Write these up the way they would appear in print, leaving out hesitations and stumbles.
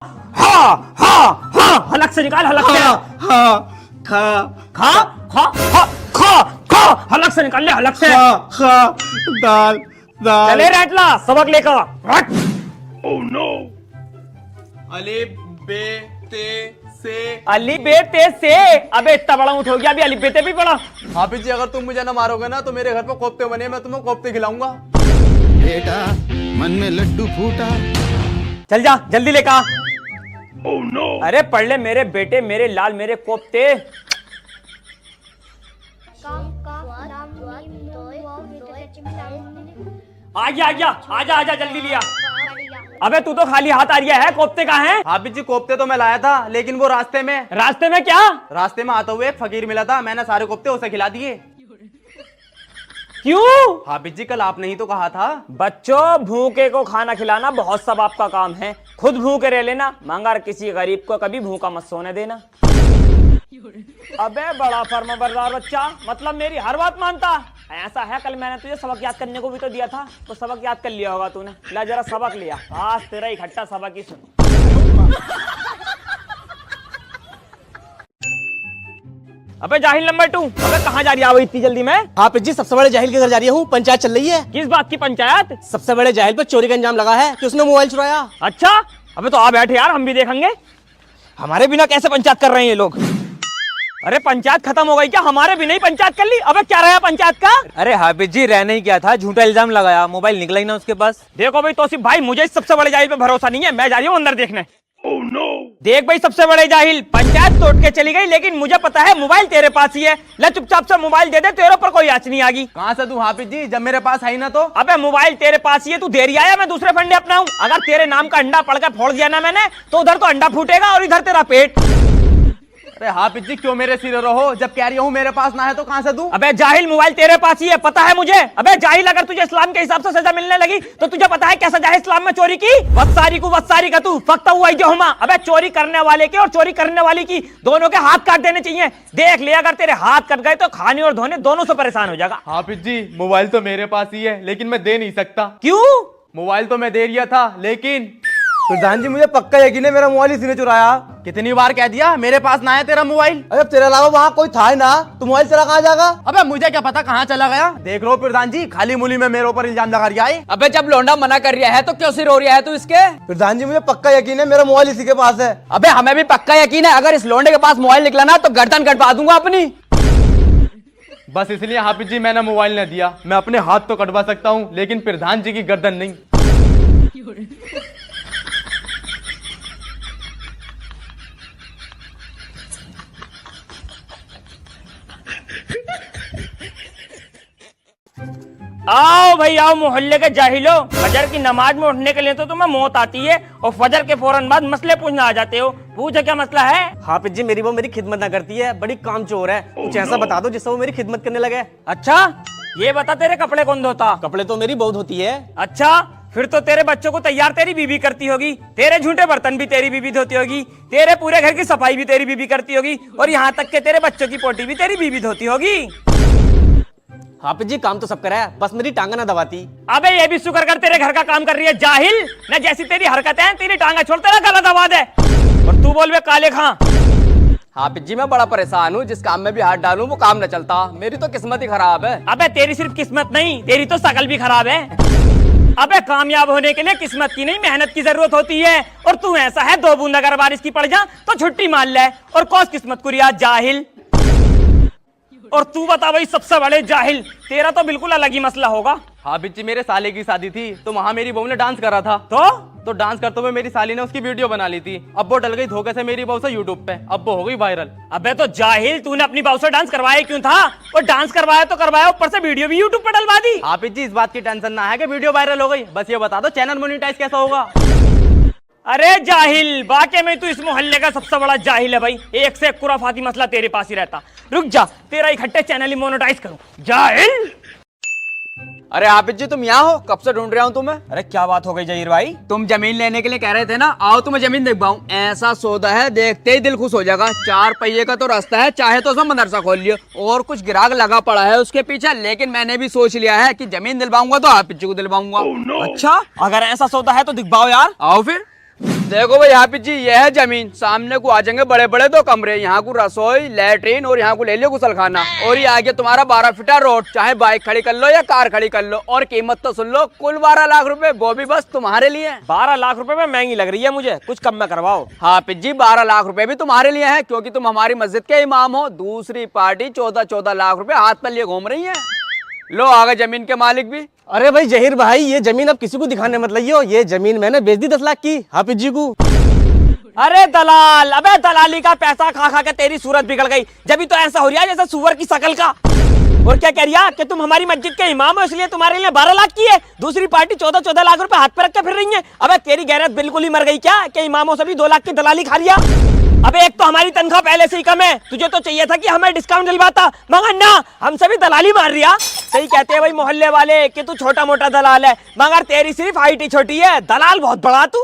हाँ हाँ हाँ, हलक से निकाल, हलक से। हाँ खा खा खा खा खा खा, हलक से निकाल ले, हलक से। खा खा दाल दाल। चले रैटला, सबक लेकर रट। Oh no. अलिफ बे ते से। अली बेते से। अबे इतना बड़ा ऊँट हो गया, अभी अली बेते भी पड़ा। हाफिज जी, अगर तुम मुझे ना मारोगे ना तो मेरे घर पे कोफ्ते बने, मैं तुम्हें कोफ्ते खिलाऊंगा। बेटा मन में लड्डू फूटा। चल जा जल्दी लेकर आ। Oh no. अरे पढ़ ले मेरे बेटे, मेरे लाल, मेरे कोफ्ते। आ गया आ गया, आजा आजा जल्दी लिया। अबे तू तो खाली हाथ आ रही है, कोफ्ते कहाँ हैं? हाफिज जी, कोफ्ते तो मैं लाया था, लेकिन वो रास्ते में क्या? रास्ते में आता हुए एक फकीर मिला था, मैंने सारे कोफ्ते उसे खिला दिए। क्यों? हाफिज जी, कल आपने ही तो कहा था। बच्चों, भूखे को खाना खिलाना बहुत सब आपका काम है, खुद भूखे रह लेना, मगर किसी गरीब को कभी भूखा मत सोने देना। अबे बड़ा फर्माबरदार बच्चा, मतलब मेरी हर बात मानता। ऐसा है, कल मैंने तुझे सबक याद करने को भी तो दिया था, तो सबक याद कर लिया होगा तूने। ला जरा सबक लिया, आज तेरा इकट्ठा सबक ही सुन। अबे जाहिल नंबर 2, अबे कहाँ जा रही है इतनी जल्दी में? हाफिज जी, सबसे बड़े जाहिल के घर जा रही हूँ, पंचायत चल रही है। किस बात की पंचायत? सबसे बड़े जाहिल पर चोरी का इंजाम लगा है कि उसने मोबाइल चुराया। अच्छा, अबे तो आ बैठे यार, हम भी देखेंगे। हमारे बिना कैसे पंचायत कर रहे हैं ये लोग? अरे पंचायत खत्म हो गई क्या? हमारे बिना ही पंचायत कर ली? अबे क्या रहा पंचायत का? अरे हाफिज जी, रहने ही क्या था, झूठा इल्जाम लगाया, मोबाइल निकला ही ना उसके पास। देखो भाई तौसीफ भाई, मुझे इस सबसे बड़े जाहिल पे भरोसा नहीं है, मैं जा रही हूँ अंदर देखने। Oh no. देख भाई सबसे बड़े जाहिल, पंचायत तोड़ के चली गई, लेकिन मुझे पता है मोबाइल तेरे पास ही है। ले चुपचाप से मोबाइल दे दे, तेरे ऊपर कोई आँच नहीं आगी। कहाँ से दूं हाफिज जी, जब मेरे पास है ही ना तो? अबे मोबाइल तेरे पास ही है, तू देरी आया, मैं दूसरे फंडे अपनाऊं। अगर तेरे नाम का अंडा पड़कर फोड़ दिया ना मैंने, तो उधर तो अंडा फूटेगा और इधर तेरा पेट। अरे हाफिज जी, क्यों मेरे सिर रहो, जब कह रही हूँ मेरे पास ना है तो कहाँ से दूं? अबे जाहिल, मोबाइल तेरे पास ही है, पता है मुझे। अबे जाहिल, अगर तुझे इस्लाम के हिसाब से सजा मिलने लगी तो तुझे पता है क्या सजा है इस्लाम में चोरी की? वस्सारी को वस्सारी का तू फक्ता हुआ हुमा। अबे चोरी करने वाले के और चोरी करने वाली की दोनों के हाथ काट देने चाहिए। देख ले, अगर तेरे हाथ कट गए तो खाने और धोने दोनों से परेशान हो जाएगा। हाफिज जी, मोबाइल तो मेरे पास ही है, लेकिन मैं दे नहीं सकता। क्यों? मोबाइल तो मैं दे दिया था, लेकिन प्रधान जी, मुझे पक्का यकीन है मेरा मोबाइल इसी ने चुराया। कितनी बार कह दिया मेरे पास ना है तेरा मोबाइल। अरे तेरे अलावा वहाँ कोई था ही ना, तो मोबाइल चला कहाँ जाएगा? अबे मुझे क्या पता कहाँ चला गया। देख लो प्रधान जी, खाली मुली में मेरे ऊपर इल्जाम लगा रहा है। अबे जब लौंडा मना कर रहा है तो क्यों सिर हो रहा है तू इसके? प्रधान जी, मुझे पक्का यकीन है मेरा मोबाइल इसी के पास है। अबे हमें भी पक्का यकीन है, अगर इस लौंडे के पास मोबाइल निकला ना तो गर्दन कटवा दूंगा अपनी। बस इसलिए हाफिज जी मैंने मोबाइल न दिया। मैं अपने हाथ तो कटवा सकता हूँ, लेकिन प्रधान जी की गर्दन नहीं। आओ भाई आओ, मोहल्ले के जाहिलो, फजर की नमाज में उठने के लिए तो तुम्हें मौत आती है और फजर के फौरन बाद मसले पूछना आ जाते हो। पूछो क्या मसला है? हाफिज जी, मेरी वो मेरी खिदमत ना करती है, बड़ी कामचोर है। कुछ ऐसा बता दो जिससे वो मेरी खिदमत करने लगे। अच्छा, ये बता तेरे कपड़े कौन धोता? कपड़े तो मेरी बहुत होती है। अच्छा, फिर तो तेरे बच्चों को तैयार तेरी बीबी करती होगी, तेरे झूठे बर्तन भी तेरी बीबी धोती होगी, तेरे पूरे घर की सफाई भी तेरी बीबी करती होगी, और यहाँ तक के तेरे बच्चों की पोटी भी तेरी बीबी धोती होगी। हाफिज जी, काम तो सब करा है, बस मेरी टांगा ना दबाती। अबे ये भी शुक्र कर तेरे घर का काम कर रही है जाहिल, न जैसी तेरी हरकत है तेरी टांगा छोड़ तेरा गला दबा दे। और तू बोल बे काले खां। हाफिज जी, मैं बड़ा परेशान हूँ, जिस काम में भी हाथ डालूं वो काम न चलता, मेरी तो किस्मत ही खराब है। अबे तेरी सिर्फ किस्मत नहीं, तेरी तो शकल भी खराब है। अबे कामयाब होने के लिए किस्मत की नहीं मेहनत की जरूरत होती है, और तू ऐसा है 2 बूंद अगर बारिश की पड़ जा तो छुट्टी मान ले, और कौस किस्मत कुरिया जाहिल। और तू बता भाई सबसे बड़े जाहिल, तेरा तो बिल्कुल अलग ही मसला होगा। हाफिज जी, मेरे साले की शादी थी तो वहाँ मेरी बहू ने डांस करा था। तो डांस करते हुए मेरी साली ने उसकी वीडियो बना ली थी। अब वो डल गई धोखे से मेरी बहू से यूट्यूब पे, अब वो हो गई वायरल। अबे तो जाहिल, तूने अपनी बहू से डांस करवाया क्यों था? और डांस करवाया तो करवाया, ऊपर से वीडियो भी यूट्यूब पर डलवा दी। हाफिज जी, इस बात की टेंशन ना है कि वीडियो वायरल हो गई, बस ये बता दो चैनल मोनेटाइज कैसा होगा। अरे जाहिल, वाकई में तू इस मोहल्ले का सबसे बड़ा जाहिल है भाई, एक से एक खुराफाती मसला तेरे पास ही रहता। रुक जा, तेरा इकट्ठे चैनल ही मोनेटाइज करूं। जाहिल। अरे हाफिज जी, तुम यहाँ हो, कब से ढूंढ रहा हूँ तुम्हें। अरे क्या बात हो गई जहीर भाई? तुम जमीन लेने के लिए कह रहे थे ना, आओ तुम्हें जमीन दिखवाऊं। ऐसा सौदा है, देखते ही दिल खुश हो जाएगा। 4 पहिए का तो रास्ता है, चाहे तो उसमें मदरसा खोल लियो, और कुछ गिराक लगा पड़ा है उसके पीछे, लेकिन मैंने भी सोच लिया है कि जमीन दिलवाऊंगा तो हाफिज जी को दिलवाऊंगा। अच्छा, अगर ऐसा सौदा है तो दिखवाओ यार। आओ फिर। देखो भाई हाफिज जी, ये है जमीन। सामने को आ जाएंगे बड़े बड़े 2 कमरे, यहाँ को रसोई, लैट्रिन और यहाँ को ले लियो गुसलखाना। और ये आगे तुम्हारा 12 फीटा रोड, चाहे बाइक खड़ी कर लो या कार खड़ी कर लो। और कीमत तो सुन लो, कुल 12 लाख रुपए, वो भी बस तुम्हारे लिए। 12 लाख रुपए में महंगी लग रही है मुझे, कुछ कम में करवाओ। हाफिज जी 12 लाख रुपए भी तुम्हारे लिए है, क्योंकि तुम हमारी मस्जिद के इमाम हो। दूसरी पार्टी 14-14 लाख रुपए हाथ पर लिए घूम रही है। लो आगे जमीन के मालिक भी। अरे भाई जहीर भाई, ये जमीन अब किसी को दिखाने मत लइयो। ये जमीन मैंने बेच दी 10 लाख की हाफिज जी को। अरे दलाल, अबे दलाली का पैसा खा खा के तेरी सूरत बिगड़ गई। जब तो ऐसा हो रहा है जैसे सुअर की शकल का। और क्या कह रही कि तुम हमारी मस्जिद के इमाम हो, इसलिए तुम्हारे लिए 12 लाख की है। दूसरी पार्टी 14-14 लाख रुपए हाथ पे रख के फिर रही है। अबे तेरी गैरत बिल्कुल ही मर गई क्या कि इमामों से भी 2 लाख की दलाली खा लिया। अबे एक तो हमारी तनख्वाह पहले से ही कम है, तुझे तो चाहिए था कि हमें डिस्काउंट दिलवाता, मगर ना, हमसे भी दलाली मार रिया। सही कहते हैं भाई मोहल्ले वाले कि तू छोटा मोटा दलाल है, मगर तेरी सिर्फ हाइट ही छोटी है, दलाल बहुत बड़ा तू।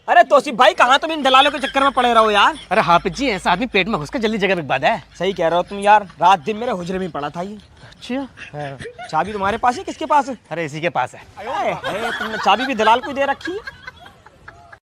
अरे तौसीफ भाई, कहाँ तुम इन दलालों के चक्कर में पड़े रहो यार। अरे हाफिज जी, ऐसा आदमी पेट में घुस के जल्दी जगह बिकवा दे। सही कह रहे हो तुम यार, रात दिन मेरे हुजरे में पड़ा था ये। अच्छा, चाबी तुम्हारे पास है, किसके पास है? अरे इसी के पास है। तुमने चाबी भी दलाल को दे रखी है।